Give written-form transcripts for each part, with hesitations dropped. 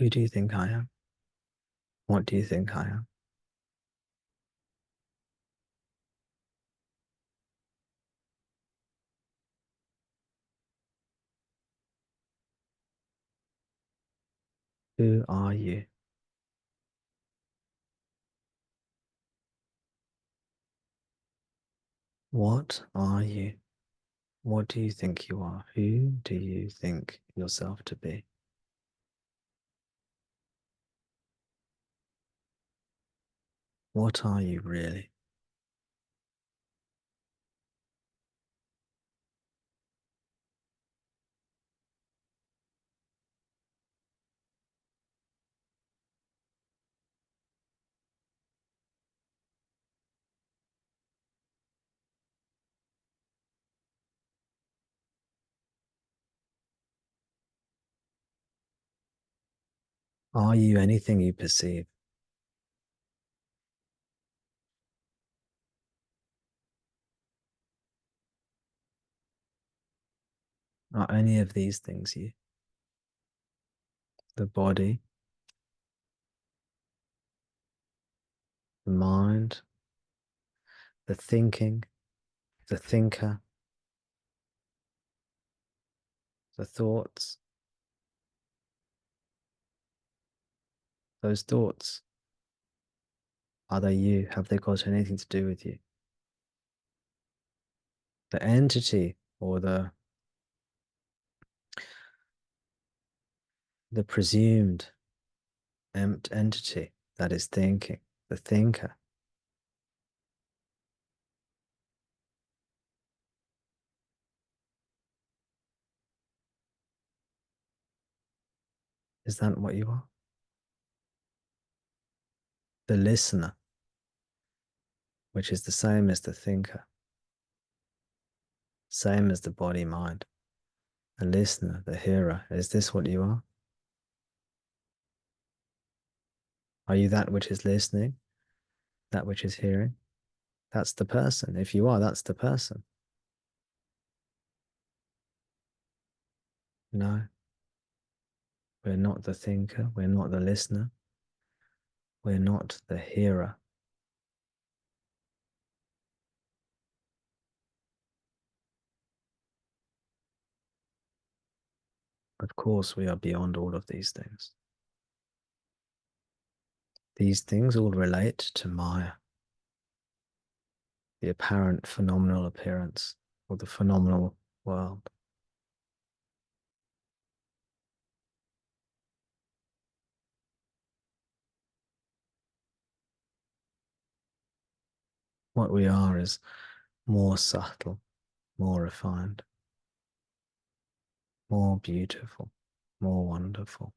Who do you think I am? What do you think I am? Who are you? What are you? What do you think you are? Who do you think yourself to be? What are you really? Are you anything you perceive? Are any of these things you? The body, the mind, the thinking, the thinker, the thoughts, those thoughts. Are they you? Have they got anything to do with you? The entity or the presumed entity that is thinking, the thinker. Is that what you are? The listener, which is the same as the thinker, same as the body mind. The listener, the hearer. Is this what you are? Are you that which is listening, that which is hearing? That's the person. If you are, that's the person. No, we're not the thinker. We're not the listener. We're not the hearer. Of course, we are beyond all of these things. These things all relate to Maya, the apparent phenomenal appearance, or the phenomenal world. What we are is more subtle, more refined, more beautiful, more wonderful.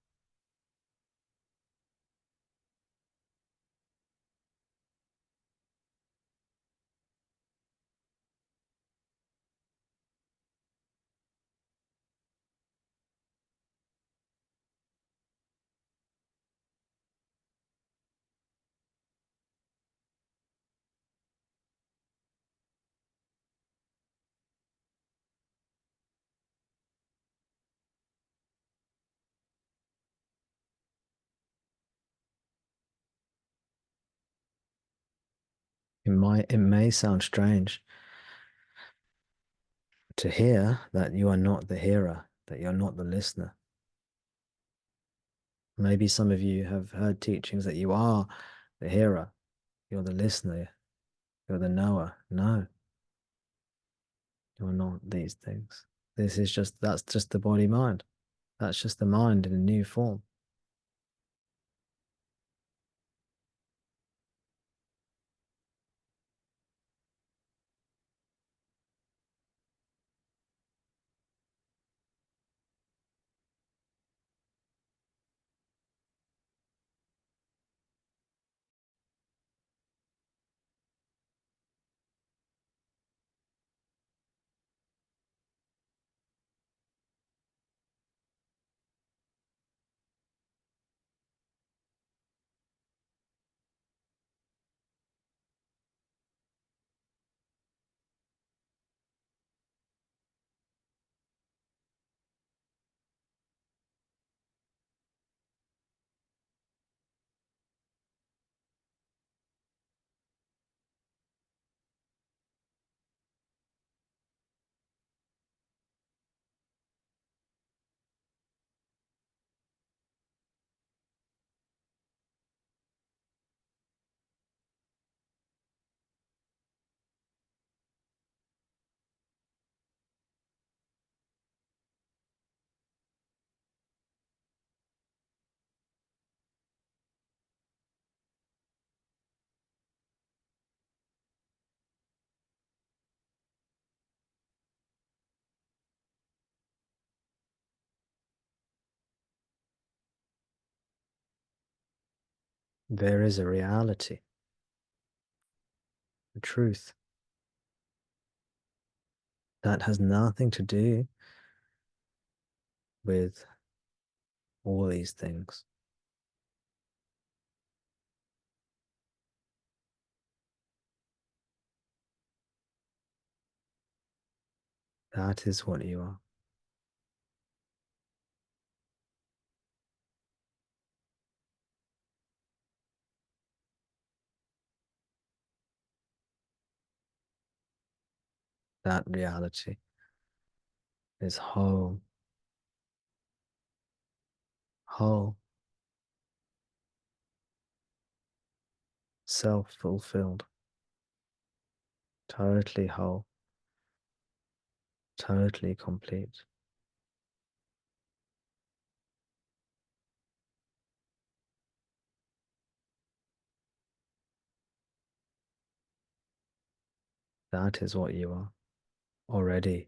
It may sound strange to hear that you are not the hearer, that you're not the listener. Maybe some of you have heard teachings that you are the hearer, you're the listener, you're the knower. No, you're not these things. That's just the body mind. That's just the mind in a new form. There is a reality, a truth that has nothing to do with all these things. That is what you are. That reality is whole, whole, self-fulfilled, totally whole, totally complete. That is what you are already.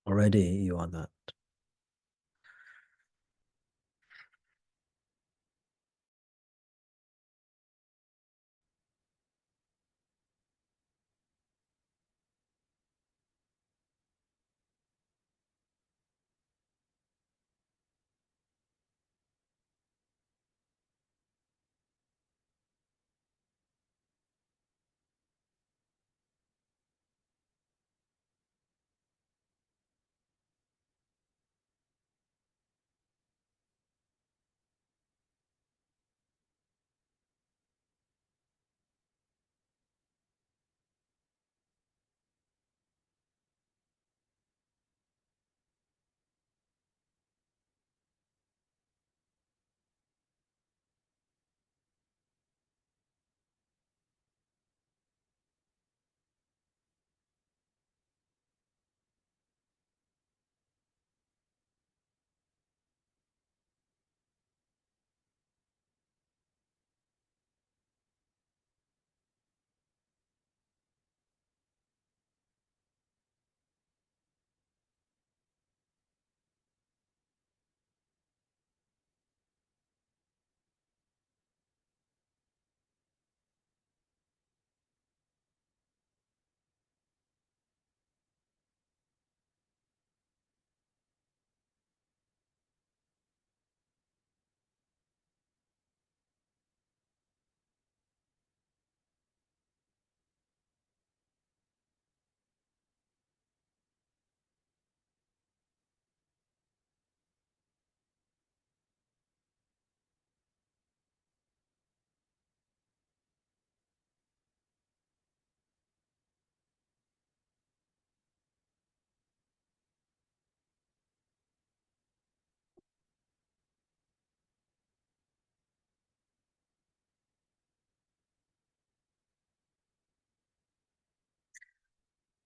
Already you are that.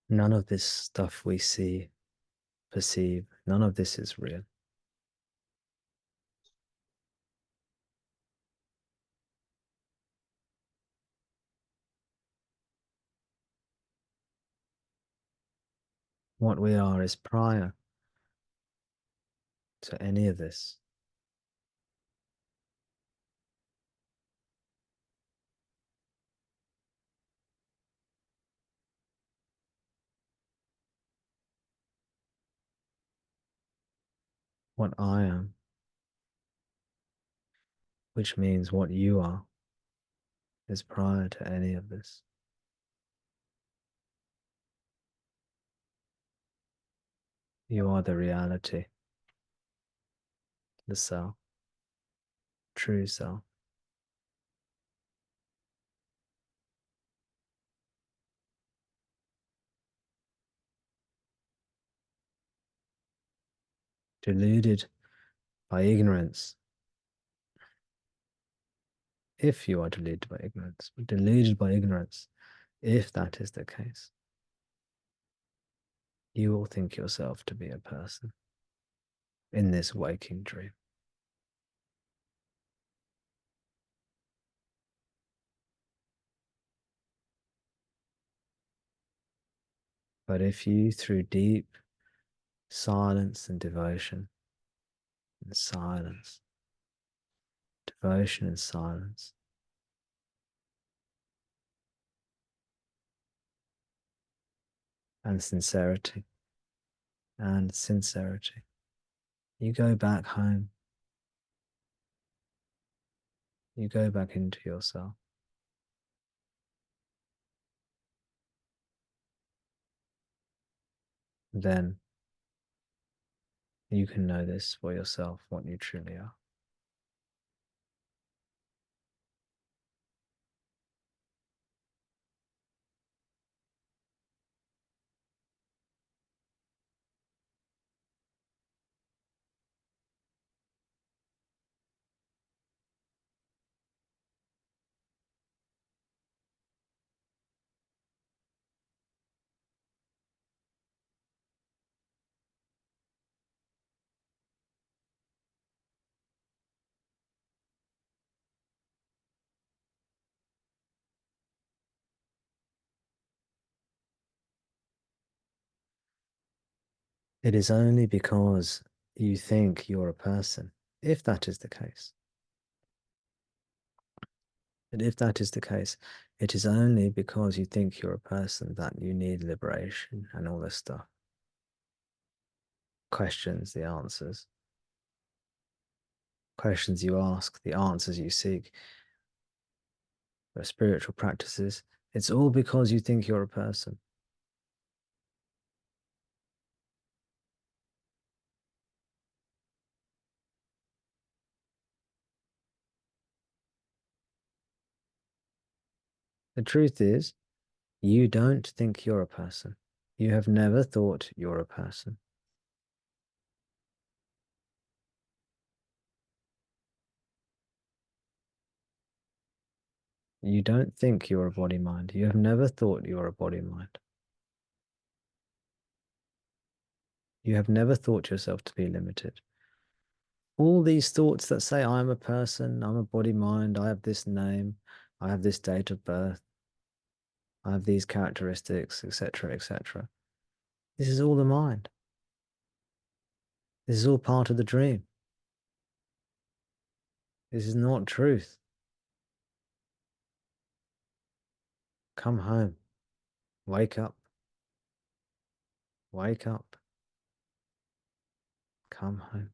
None of this stuff we see, perceive, none of this is real. What we are is prior to any of this. What I am, which means what you are, is prior to any of this. You are the reality, the self, true self. Deluded by ignorance, if you are deluded by ignorance, but deluded by ignorance, if that is the case, you will think yourself to be a person in this waking dream. But if you, through deep silence and devotion, and silence, devotion and silence, and sincerity, and sincerity. You go back home, you go back into yourself. Then you can know this for yourself, what you truly are. It is only because you think you're a person, if that is the case. And if that is the case, it is only because you think you're a person that you need liberation and all this stuff. Questions, the answers. Questions you ask, the answers you seek. The spiritual practices. It's all because you think you're a person. The truth is, you don't think you're a person. You have never thought you're a person. You don't think you're a body mind. You have never thought you're a body mind. You have never thought yourself to be limited. All these thoughts that say, I'm a person, I'm a body mind, I have this name, I have this date of birth, I have these characteristics, etc., etc. This is all the mind. This is all part of the dream. This is not truth. Come home. Wake up. Wake up. Come home.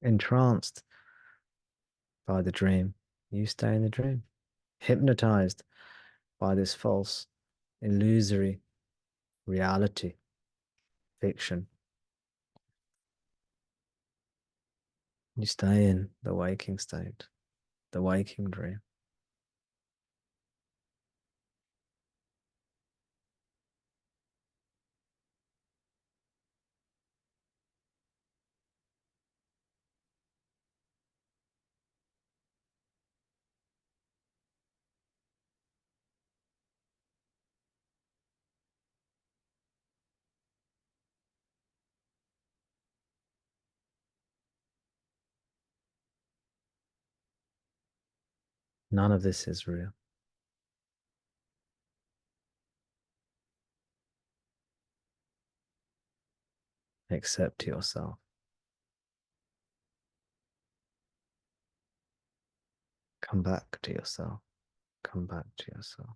Entranced by the dream, you stay in the dream. Hypnotized by this false, illusory reality, fiction. You stay in the waking state, the waking dream. None of this is real. Accept yourself. Come back to yourself. Come back to yourself.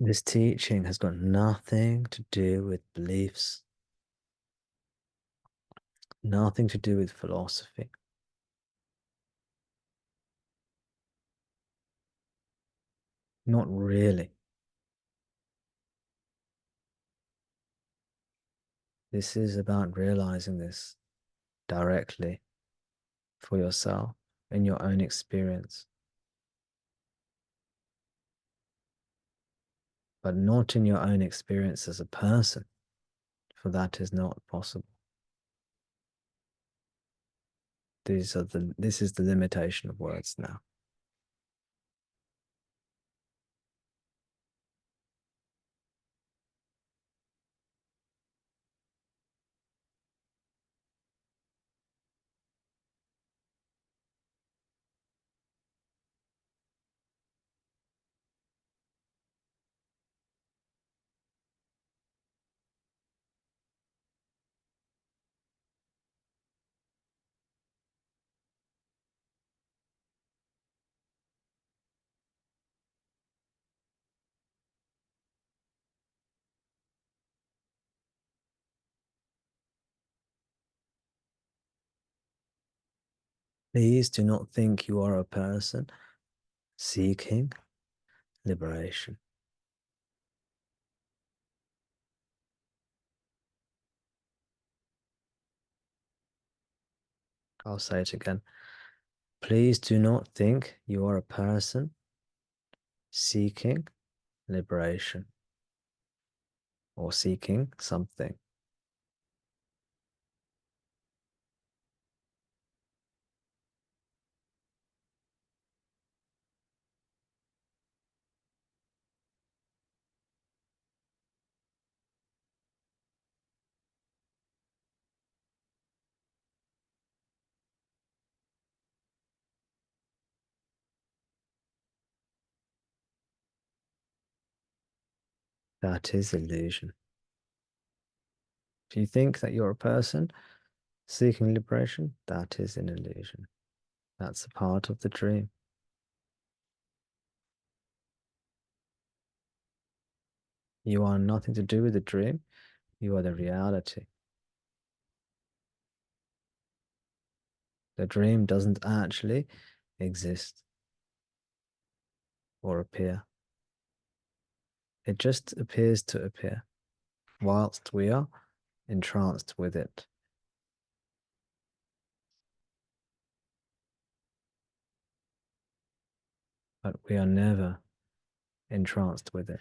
This teaching has got nothing to do with beliefs, nothing to do with philosophy. Not really. This is about realizing this directly for yourself in your own experience, but not in your own experience as a person, for that is not possible. This is the limitation of words now. Please do not think you are a person seeking liberation. I'll say it again. Please do not think you are a person seeking liberation or seeking something. That is illusion. If you think that you're a person seeking liberation, that is an illusion. That's a part of the dream. You are nothing to do with the dream. You are the reality. The dream doesn't actually exist or appear. It just appears to appear whilst we are entranced with it. But we are never entranced with it.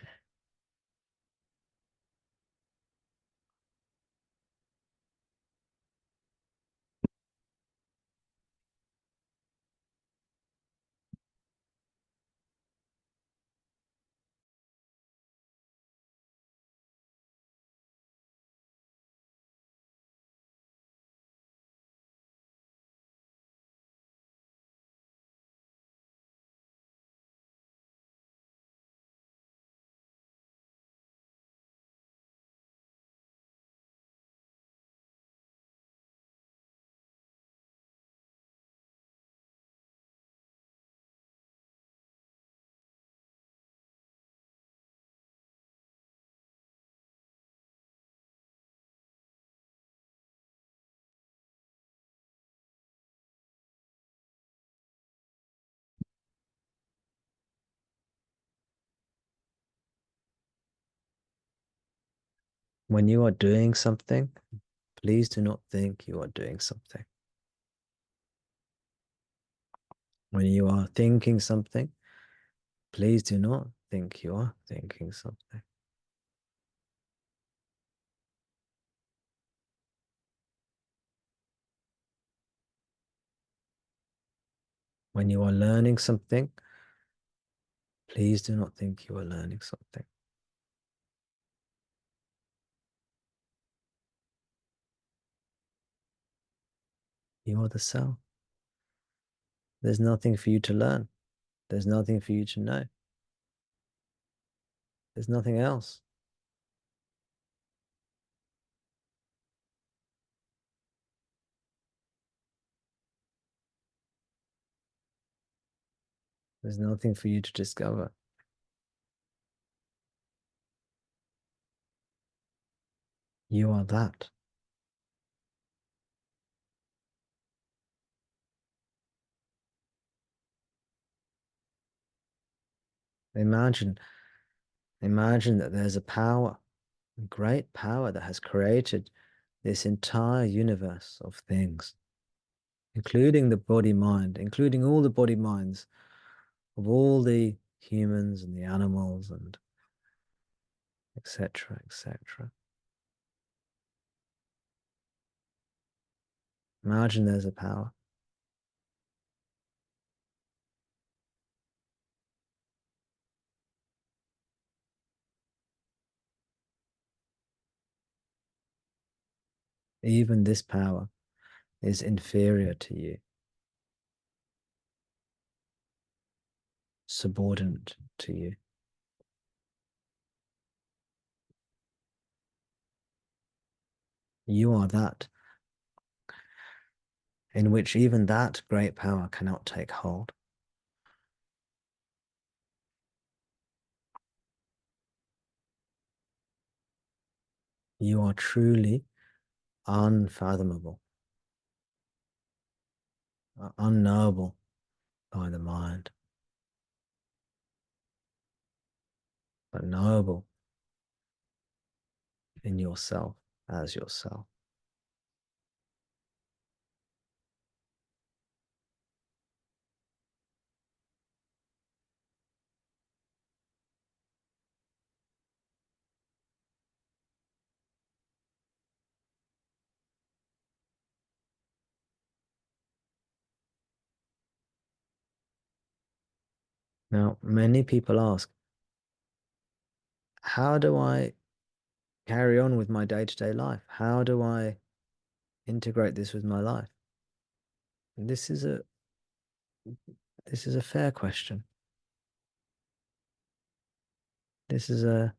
When you are doing something, please do not think you are doing something. When you are thinking something, please do not think you are thinking something. When you are learning something, please do not think you are learning something. You are the self. There's nothing for you to learn. There's nothing for you to know. There's nothing else. There's nothing for you to discover. You are that. Imagine, imagine that there's a power, a great power that has created this entire universe of things, including the body mind, including all the body minds of all the humans and the animals and etc., etc. Imagine there's a power. Even this power is inferior to you, subordinate to you. You are that in which even that great power cannot take hold. You are truly unfathomable, unknowable by the mind, but knowable in yourself as yourself. Now, many people ask, how do I carry on with my day-to-day life? How do I integrate this with my life? And this is a fair question. This is a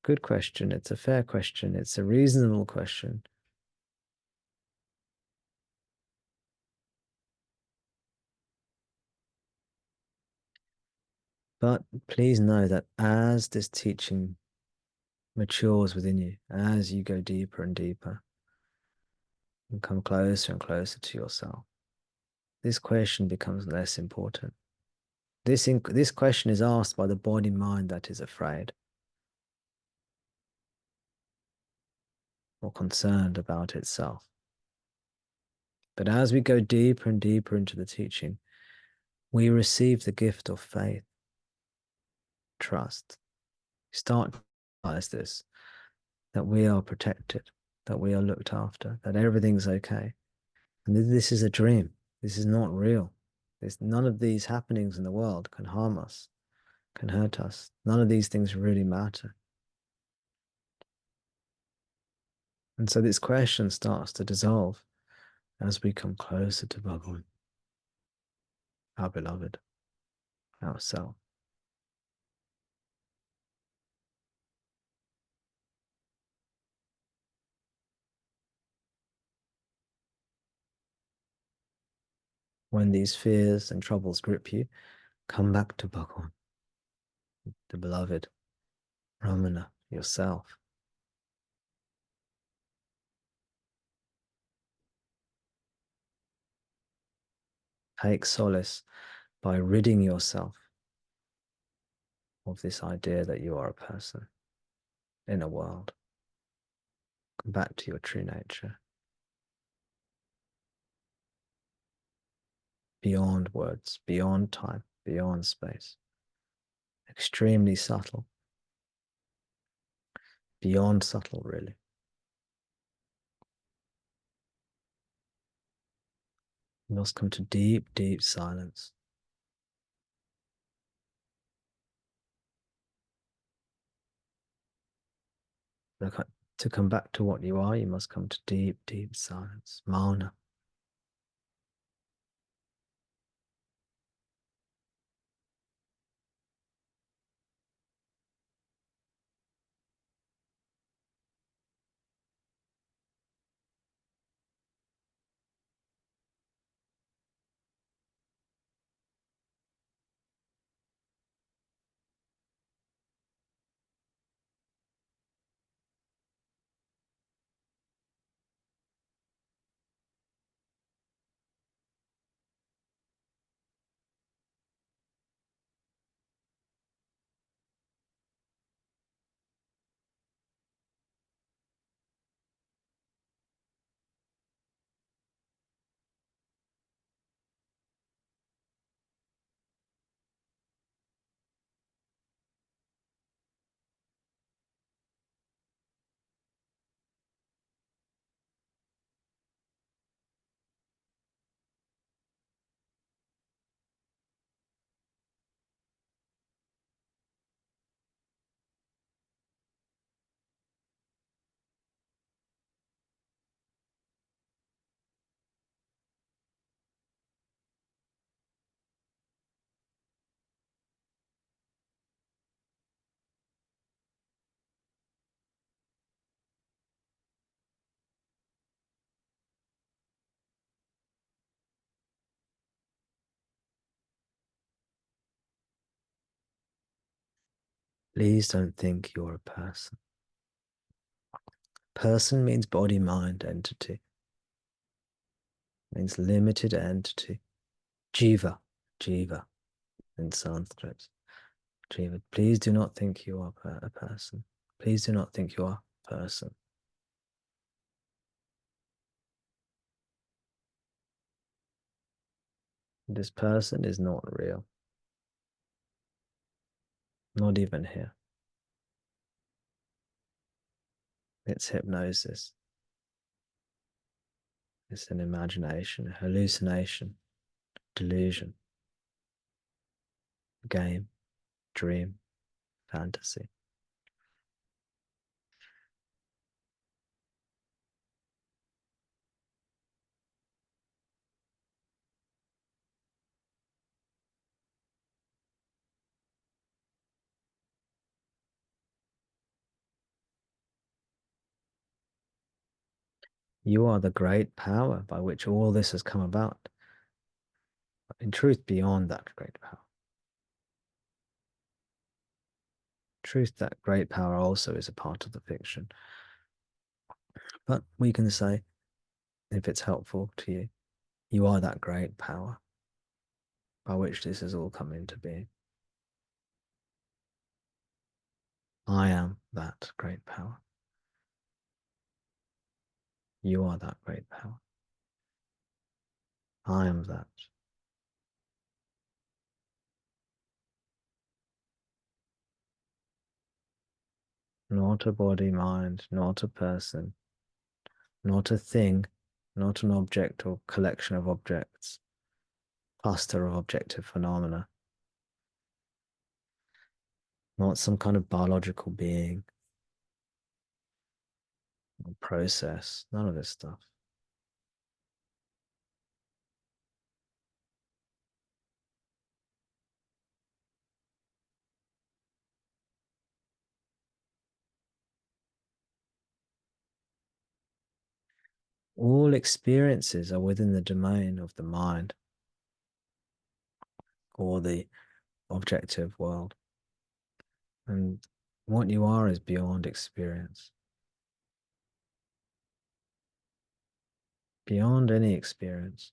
good question. It's a fair question. It's a reasonable question. But please know that as this teaching matures within you, as you go deeper and deeper and come closer and closer to yourself, this question becomes less important. This question is asked by the body mind that is afraid or concerned about itself. But as we go deeper and deeper into the teaching, we receive the gift of faith, trust. Start to realize this, that we are protected, that we are looked after, that everything's okay. And this is a dream. This is not real. None of these happenings in the world can harm us, can hurt us. None of these things really matter. And so this question starts to dissolve as we come closer to Bhagavan, our beloved, ourself. When these fears and troubles grip you, come back to Bhagavan, the beloved, Ramana, yourself. Take solace by ridding yourself of this idea that you are a person in a world. Come back to your true nature, beyond words, beyond time, beyond space. Extremely subtle, beyond subtle, really. You must come to deep, deep silence. To come back to what you are, you must come to deep, deep silence. Mauna. Please don't think you're a person. Person means body, mind, entity. Means limited entity. Jiva. Jiva in Sanskrit. Jiva. Please do not think you are a person. Please do not think you are a person. This person is not real. Not even here. It's hypnosis. It's an imagination, a hallucination, delusion, game, dream, fantasy. You are the great power by which all this has come about. In truth, beyond that great power. Truth, that great power also is a part of the fiction. But we can say, if it's helpful to you, you are that great power by which this has all come into being. I am that great power. You are that great power. I am that. Not a body, mind, not a person, not a thing, not an object or collection of objects, cluster of objective phenomena, not some kind of biological being or process, none of this stuff. All experiences are within the domain of the mind or the objective world. And what you are is beyond experience, beyond any experience.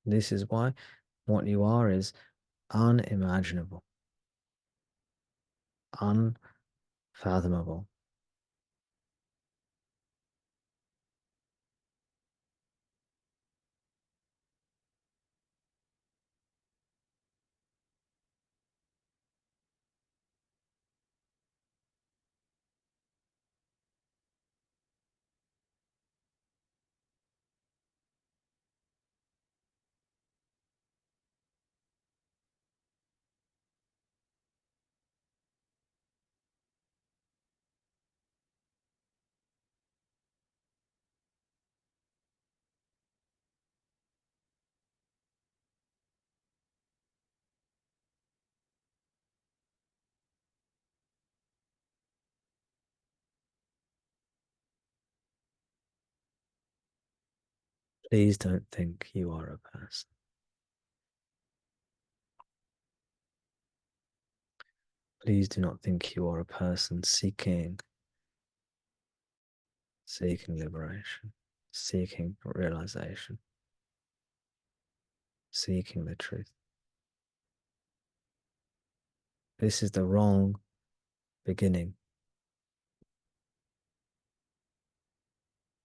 This is why what you are is unimaginable, unfathomable. Please don't think you are a person. Please do not think you are a person seeking liberation, seeking realization, seeking the truth. This is the wrong beginning.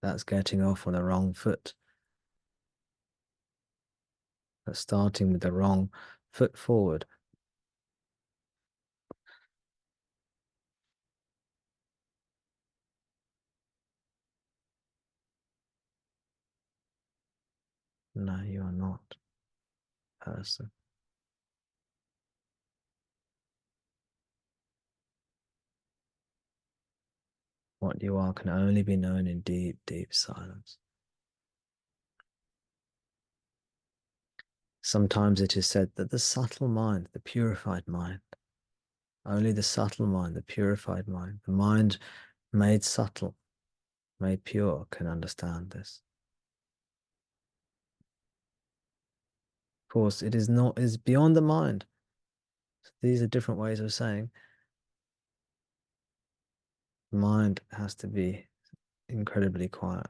That's getting off on the wrong foot. That's starting with the wrong foot forward. No, you are not a person. What you are can only be known in deep, deep silence. Sometimes it is said that the subtle mind, the purified mind, only the subtle mind, the purified mind, the mind made subtle, made pure, can understand this. Of course, it is not, is beyond the mind. These are different ways of saying mind has to be incredibly quiet.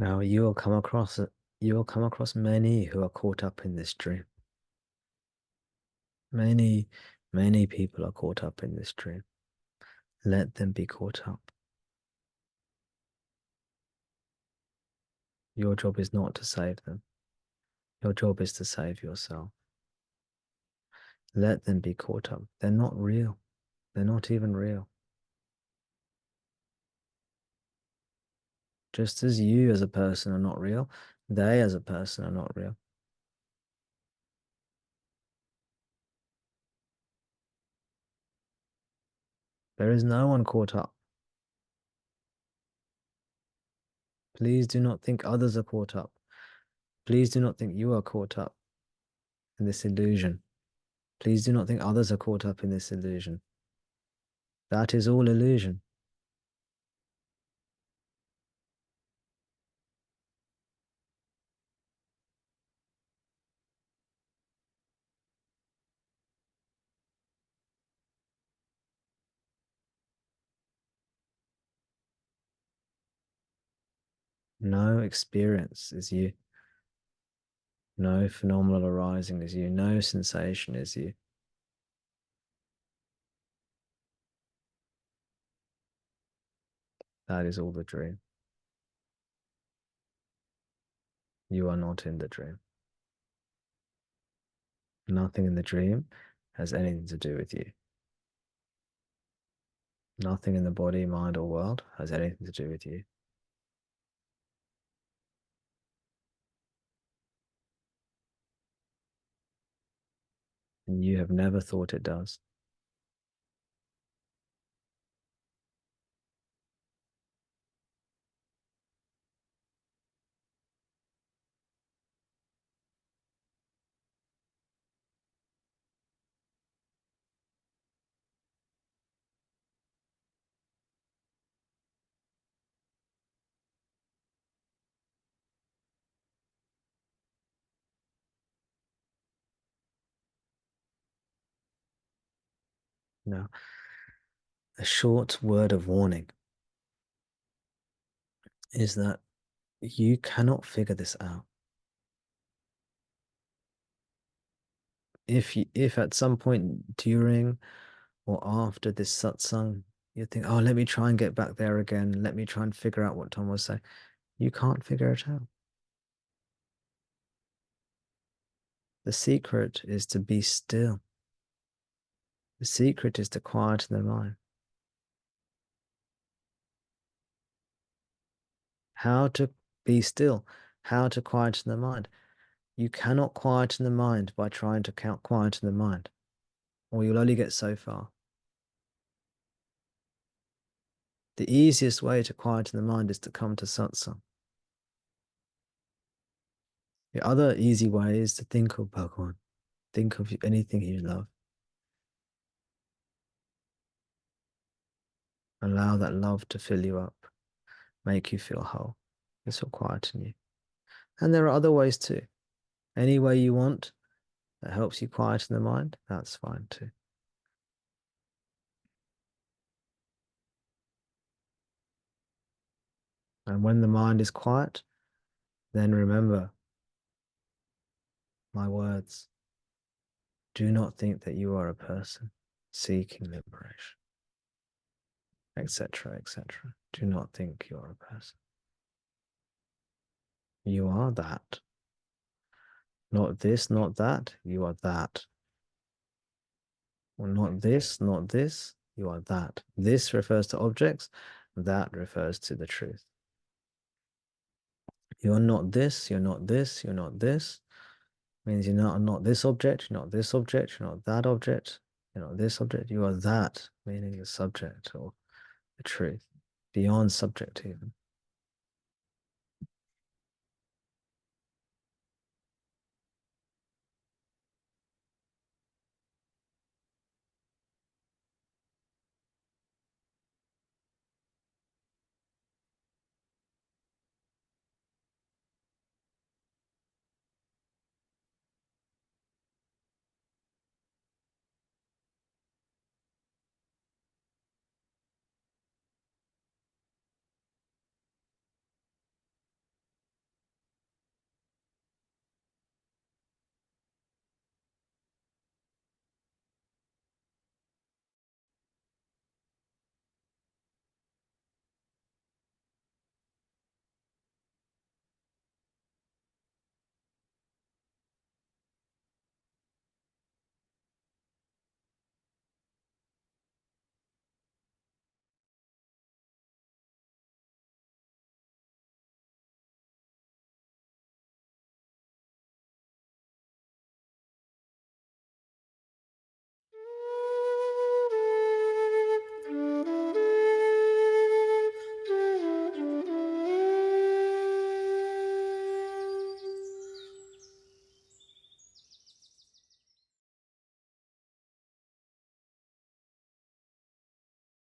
Now you will come across many who are caught up in this dream. Many, many people are caught up in this dream. Let them be caught up. Your job is not to save them. Your job is to save yourself. Let them be caught up. They're not real. They're not even real. Just as you as a person are not real, they as a person are not real. There is no one caught up. Please do not think others are caught up. Please do not think you are caught up in this illusion. Please do not think others are caught up in this illusion. That is all illusion. No experience is you. No phenomenal arising is you. No sensation is you. That is all the dream. You are not in the dream. Nothing in the dream has anything to do with you. Nothing in the body, mind, or world has anything to do with you. And you have never thought it does. Now, a short word of warning is that you cannot figure this out. If at some point during or after this satsang, you think, oh, let me try and get back there again. Let me try and figure out what Tom was saying. You can't figure it out. The secret is to be still. The secret is to quieten the mind. How to be still, how to quieten the mind. You cannot quieten the mind by trying to quieten the mind, or you'll only get so far. The easiest way to quieten the mind is to come to satsang. The other easy way is to think of Bhagwan, think of anything you love. Allow that love to fill you up, make you feel whole. This will quieten you. And there are other ways too. Any way you want that helps you quieten the mind, that's fine too. And when the mind is quiet, then remember my words. Do not think that you are a person seeking liberation, etc., etc. Do not think you are a person. You are that. Not this, not that. You are that. Or not this, not this. You are that. This refers to objects. That refers to the truth. You're not this. You're not this. You're not this. Means you're not this object. You're not this object. You're not that object. You're not this object. You are that, meaning the subject or the truth, beyond subject even.